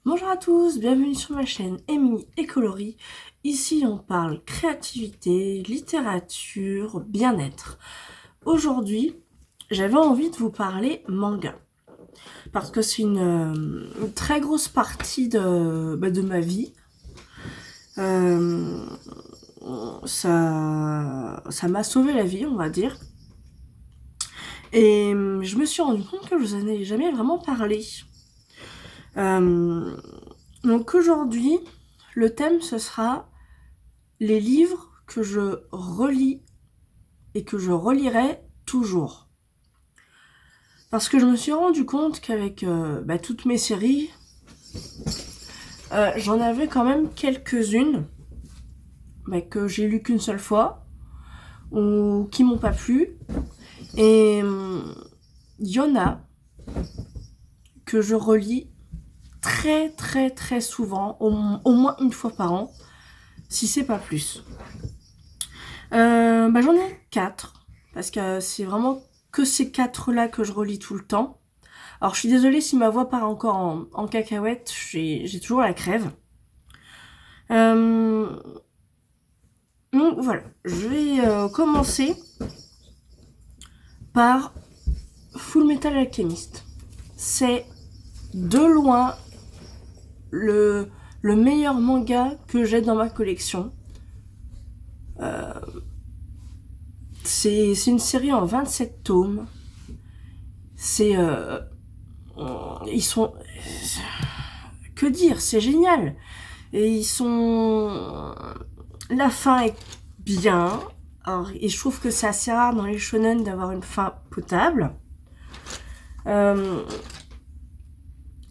Bonjour à tous, bienvenue sur ma chaîne Amy et Coloris. Ici on parle créativité, littérature, bien-être. Aujourd'hui, j'avais envie de vous parler manga. Parce que c'est une très grosse partie de ma vie. Euh, ça m'a sauvé la vie, on va dire. Et je me suis rendu compte que je vous en ai jamais vraiment parlé. Donc aujourd'hui, le thème ce sera les livres que je relis et que je relirai toujours. Parce que je me suis rendu compte qu'avec toutes mes séries, j'en avais quand même quelques-unes que j'ai lues qu'une seule fois ou qui m'ont pas plu. Et il y en a que je relis très très très souvent, au moins une fois par an, si c'est pas plus. J'en ai 4, parce que c'est vraiment que ces 4-là que je relis tout le temps. Alors je suis désolée si ma voix part encore en cacahuète, j'ai toujours la crève. Donc voilà, je vais commencer par Full Metal Alchemist. C'est de loin le meilleur manga que j'ai dans ma collection. C'est une série en 27 tomes. C'est... ils sont... Que dire, c'est génial. Et ils sont... La fin est bien. Alors, et je trouve que c'est assez rare dans les shonen d'avoir une fin potable.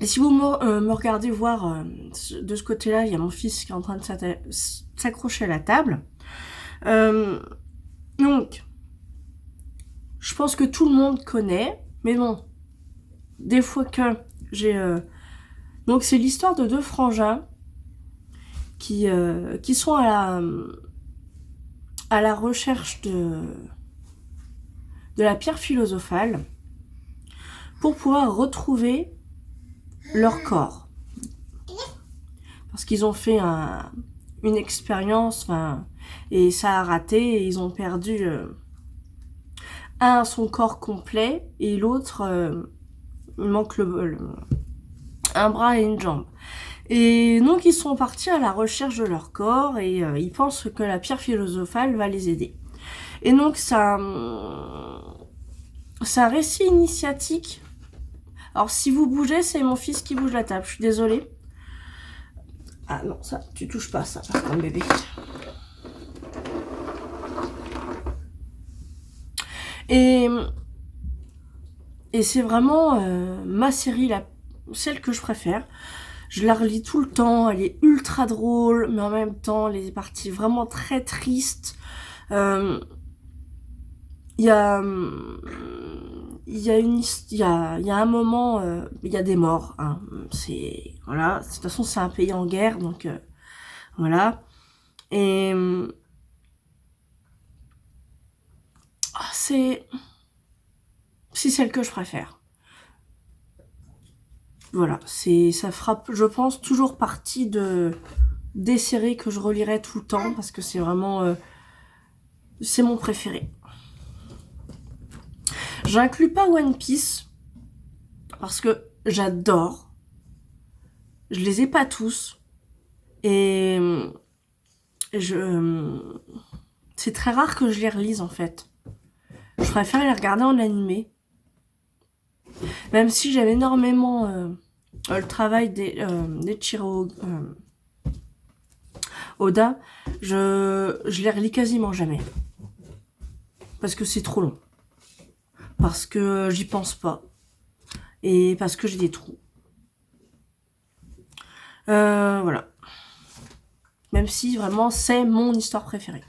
Et si vous me regardez voir de ce côté-là, il y a mon fils qui est en train de s'accrocher à la table. Donc, je pense que tout le monde connaît, mais bon, des fois que j'ai... Donc c'est l'histoire de deux frangins qui sont à la recherche de la pierre philosophale pour pouvoir retrouver leur corps. Parce qu'ils ont fait une expérience, et ça a raté, et ils ont perdu un son corps complet, et l'autre, il manque un bras et une jambe. Et donc ils sont partis à la recherche de leur corps, et ils pensent que la pierre philosophale va les aider. Et donc c'est un récit initiatique. Alors si vous bougez, c'est mon fils qui bouge la table, je suis désolée. Ah non, ça, tu touches pas ça, par contre, bébé. Et c'est vraiment ma série, celle que je préfère. Je la relis tout le temps, elle est ultra drôle, mais en même temps, les parties vraiment très tristes. Il y a... Il y a un moment, il y a des morts. Hein. C'est voilà. De toute façon, c'est un pays en guerre, donc voilà. Et c'est celle que je préfère. Voilà, ça fera, je pense, toujours partie des séries que je relirai tout le temps parce que c'est vraiment, c'est mon préféré. J'inclus pas One Piece parce que j'adore. Je les ai pas tous et c'est très rare que je les relise en fait. Je préfère les regarder en animé. Même si j'aime énormément le travail d'Eiichiro Oda, je les relis quasiment jamais. Parce que c'est trop long. Parce que j'y pense pas. Et parce que j'ai des trous. Voilà. Même si vraiment c'est mon histoire préférée.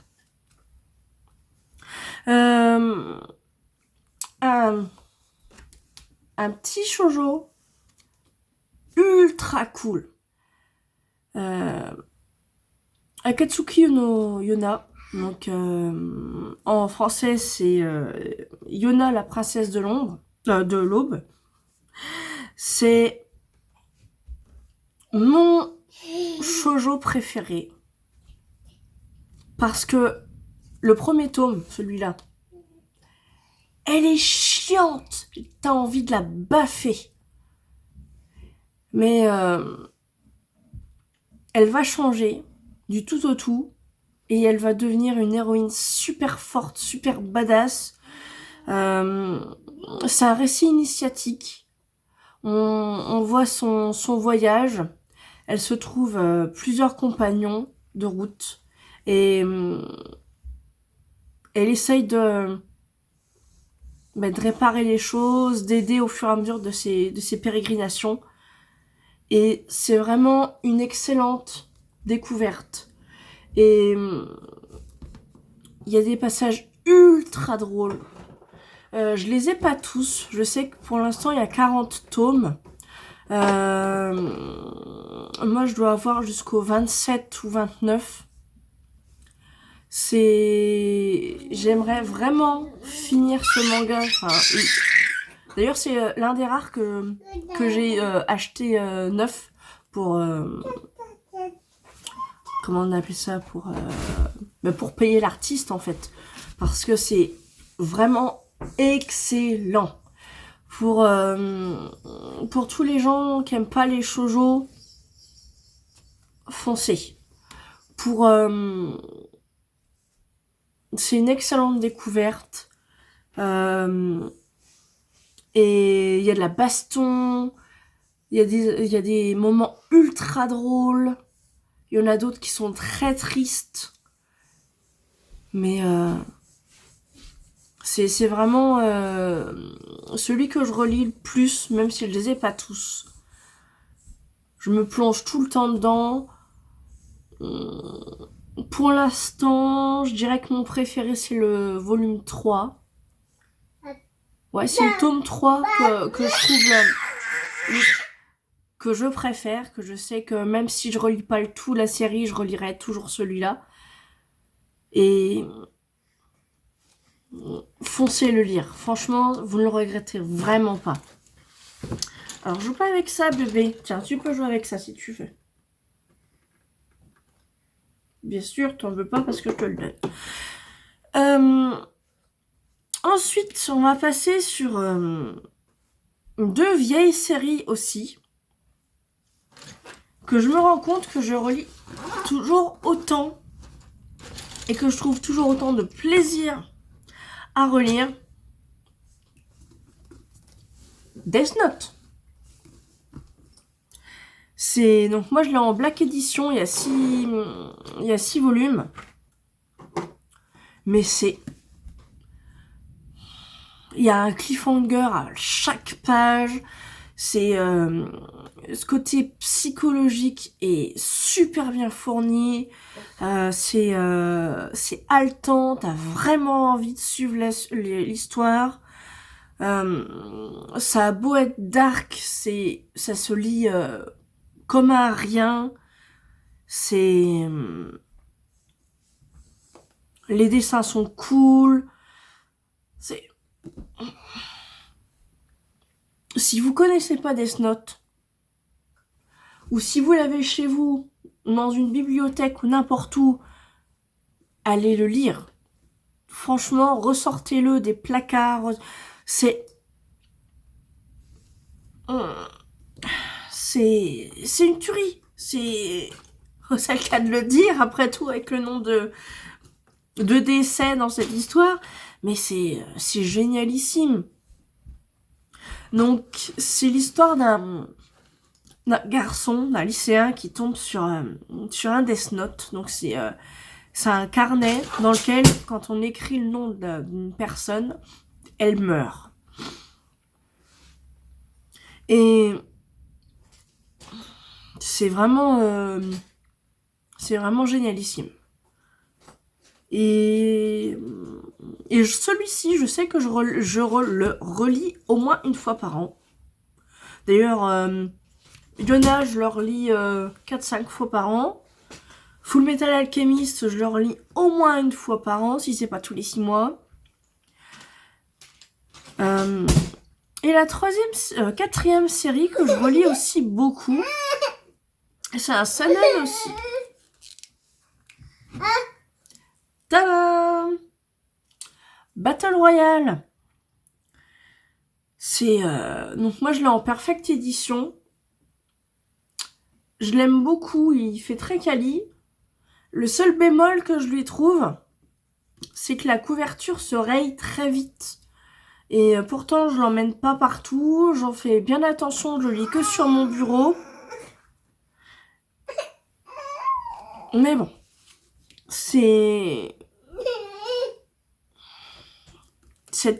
Un petit shoujo ultra cool. Akatsuki no Yona. Donc en français c'est Yona la princesse de l'ombre, de l'aube. C'est mon shoujo préféré. Parce que le premier tome, celui-là, elle est chiante. T'as envie de la baffer. Mais elle va changer du tout au tout. Et elle va devenir une héroïne super forte, super badass. C'est un récit initiatique. On voit son voyage. Elle se trouve plusieurs compagnons de route. Et elle essaye de réparer les choses, d'aider au fur et à mesure de ses pérégrinations. Et c'est vraiment une excellente découverte. Et il y a des passages ultra drôles. Je les ai pas tous. Je sais que pour l'instant, il y a 40 tomes. Moi, je dois avoir jusqu'au 27 ou 29. J'aimerais vraiment finir ce manga. Enfin, d'ailleurs, c'est l'un des rares que j'ai acheté neuf pour... comment on appelle ça, pour payer l'artiste, en fait. Parce que c'est vraiment excellent. Pour tous les gens qui aiment pas les shoujo, foncez. C'est une excellente découverte. Et il y a de la baston, il y a des moments ultra drôles. Il y en a d'autres qui sont très tristes. Mais c'est vraiment celui que je relis le plus, même si je les ai pas tous. Je me plonge tout le temps dedans. Pour l'instant, je dirais que mon préféré, c'est le volume 3. Ouais, c'est le tome 3 que je trouve... que je préfère, que je sais que même si je relis pas le tout la série, je relirai toujours celui-là. Et foncez le lire. Franchement, vous ne le regrettez vraiment pas. Alors, joue pas avec ça, bébé. Tiens, tu peux jouer avec ça si tu veux. Bien sûr, t'en veux pas parce que je te le donne. Ensuite, on va passer sur 2 vieilles séries aussi. Que je me rends compte que je relis toujours autant. Et que je trouve toujours autant de plaisir à relire. Death Note. Donc moi je l'ai en Black Edition, il y a 6 volumes. Mais il y a un cliffhanger à chaque page. Ce côté psychologique est super bien fourni. C'est haletant, t'as vraiment envie de suivre l'histoire. Ça a beau être dark, ça se lit comme un rien. Les dessins sont cool. Si vous connaissez pas Death Note, ou si vous l'avez chez vous, dans une bibliothèque ou n'importe où, allez le lire. Franchement, ressortez-le des placards. C'est une tuerie. C'est le cas de le dire, après tout, avec le nom de décès dans cette histoire. Mais c'est génialissime. Donc, c'est l'histoire d'un garçon, d'un lycéen qui tombe sur un Death Note. Donc, c'est un carnet dans lequel, quand on écrit le nom d'une personne, elle meurt. Et c'est vraiment génialissime. Et celui-ci, je sais que je le relis au moins une fois par an. D'ailleurs, Yona, je le relis 4-5 fois par an. Full Metal Alchemist, je le relis au moins une fois par an, si c'est pas tous les 6 mois. Et la quatrième série que je relis aussi beaucoup, C'est un seinen aussi. Tada! Battle Royale. C'est donc moi je l'ai en perfecte édition. Je l'aime beaucoup, il fait très quali. Le seul bémol que je lui trouve, c'est que la couverture se raye très vite. Et pourtant je l'emmène pas partout, j'en fais bien attention, je le lis que sur mon bureau. Mais bon, cette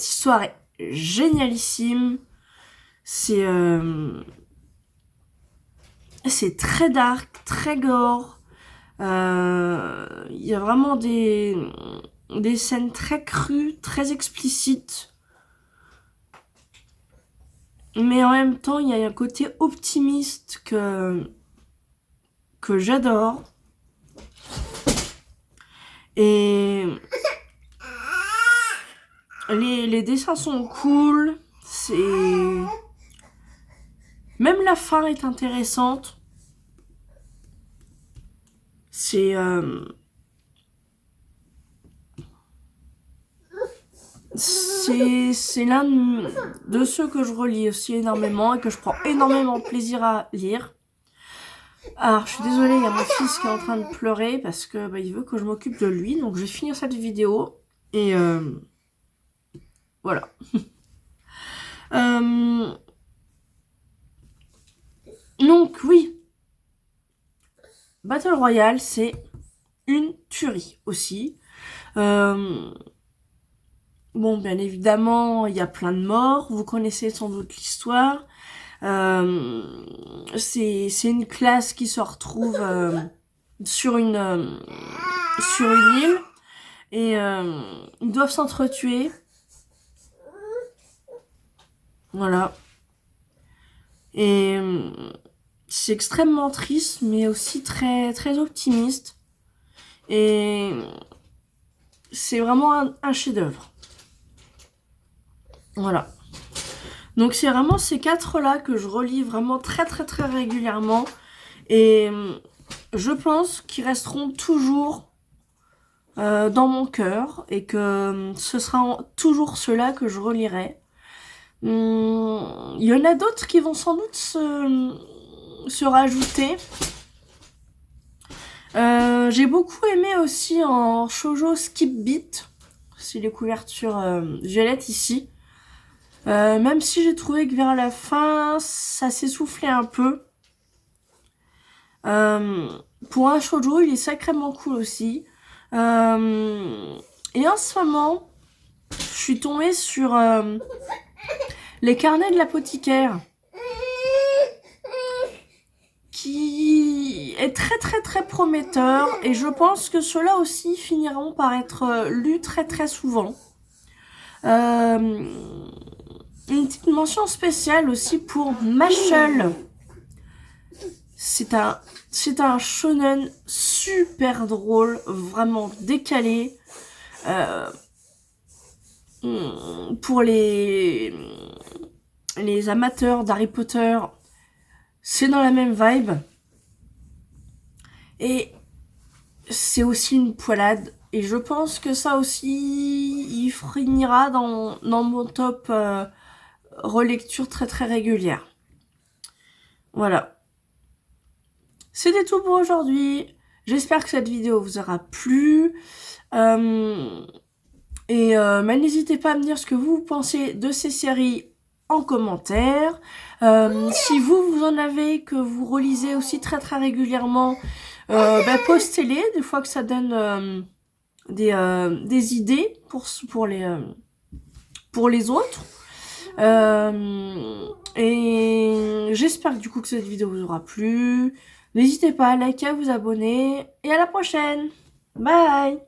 histoire est génialissime. C'est très dark, très gore. Il y a vraiment des scènes très crues, très explicites. Mais en même temps, il y a un côté optimiste que j'adore. Et les dessins sont cool. Même la fin est intéressante. C'est l'un de ceux que je relis aussi énormément et que je prends énormément de plaisir à lire. Alors, je suis désolée, il y a mon fils qui est en train de pleurer parce que il veut que je m'occupe de lui. Donc, je vais finir cette vidéo et voilà. Donc, oui. Battle Royale, c'est une tuerie aussi. Bon, bien évidemment, il y a plein de morts. Vous connaissez sans doute l'histoire. C'est une classe qui se retrouve sur une île et ils doivent s'entretuer. Voilà. Et c'est extrêmement triste, mais aussi très très optimiste. Et c'est vraiment un chef-d'œuvre. Voilà. Donc c'est vraiment ces 4-là que je relis vraiment très très très régulièrement. Et je pense qu'ils resteront toujours dans mon cœur. Et que ce sera toujours ceux-là que je relirai. Il y en a d'autres qui vont sans doute se rajouter. J'ai beaucoup aimé aussi en shoujo Skip Beat. C'est les couvertures violettes ici. Même si j'ai trouvé que vers la fin, ça s'essoufflait un peu. Pour un shoujo, il est sacrément cool aussi. Et en ce moment, je suis tombée sur les carnets de l'apothicaire. Qui est très très très prometteur. Et je pense que ceux-là aussi finiront par être lus très très souvent. Une petite mention spéciale aussi pour Mashle. C'est un shonen super drôle, vraiment décalé. Pour les amateurs d'Harry Potter, c'est dans la même vibe. Et c'est aussi une poilade. Et je pense que ça aussi, il finira dans mon top relecture très très régulière. Voilà. C'était tout pour aujourd'hui. J'espère que cette vidéo vous aura plu. Mais n'hésitez pas à me dire ce que vous pensez de ces séries en commentaire. Si vous en avez, que vous relisez aussi très très régulièrement, postez-les, des fois que ça donne des idées pour les autres. Et j'espère que du coup que cette vidéo vous aura plu. N'hésitez pas à liker, à vous abonner et à la prochaine. Bye!